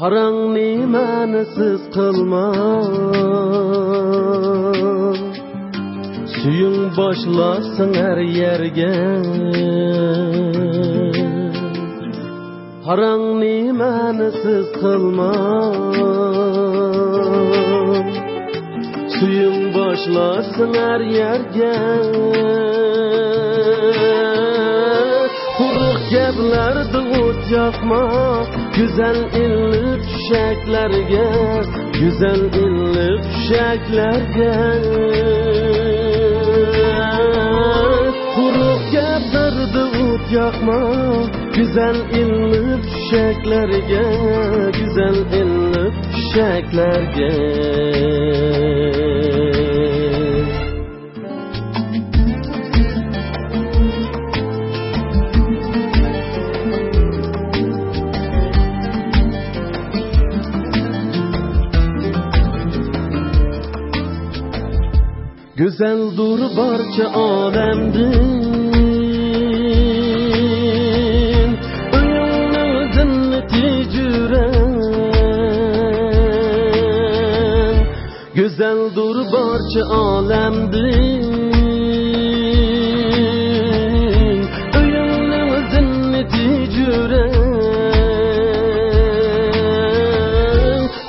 Qarangni ma'nisiz qilma, suyung boshlasin har yerga. Qarangni ma'nisiz qilma, suyung boshlasin har yerga. Quruq gaplarda o't yoqma, güzel illik tushaklarga, güzel illik tushaklarga. Quruq gaplarda o't yoqma, güzel illik tushaklarga, güzel illik tushaklarga. Güzeldir barcha olamdin, uyingni zinnati juran. Güzeldir barcha olamdin, uyingni zinnati juran.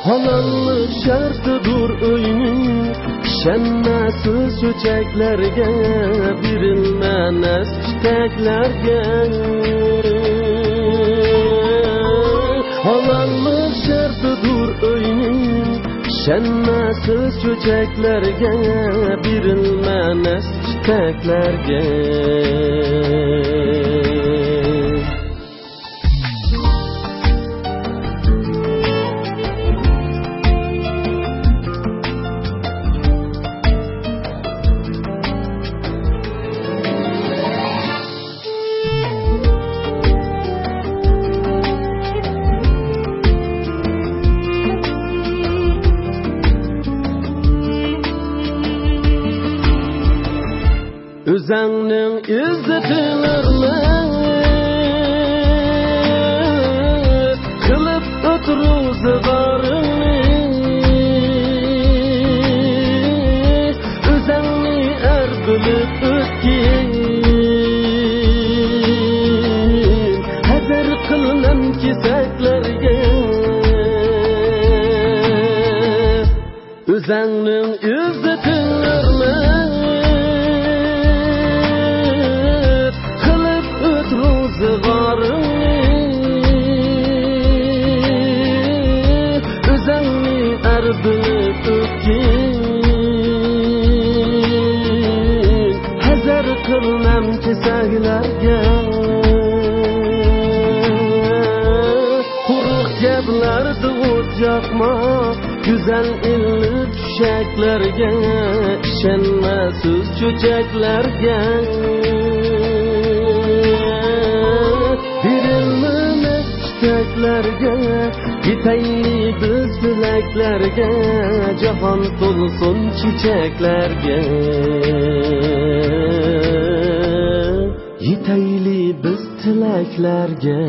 Halollik shartidir uyning, Şenmesiz çöçeklerge, birilmenes çiçeklerge. Halallık şartıdır öynin, şenmesiz çöçeklerge, birilmenes çiçeklerge. Özəngnin izzetilerle kılıp ötürüzgarını, özəngni er bilip ötkin, hazır kılınan kesəklerge. Özəngnin izzetilerle hazır kılmam kesaklarga. Quruq gaplarda o't yoqma, güzel illik tushaklarga, ishonmasiz cho'chaklarga. Birilmemek çiçeklerge, yetayli biz tileklerge, jahon to'lsin çiçeklerge. Yetayli biz tileklerge.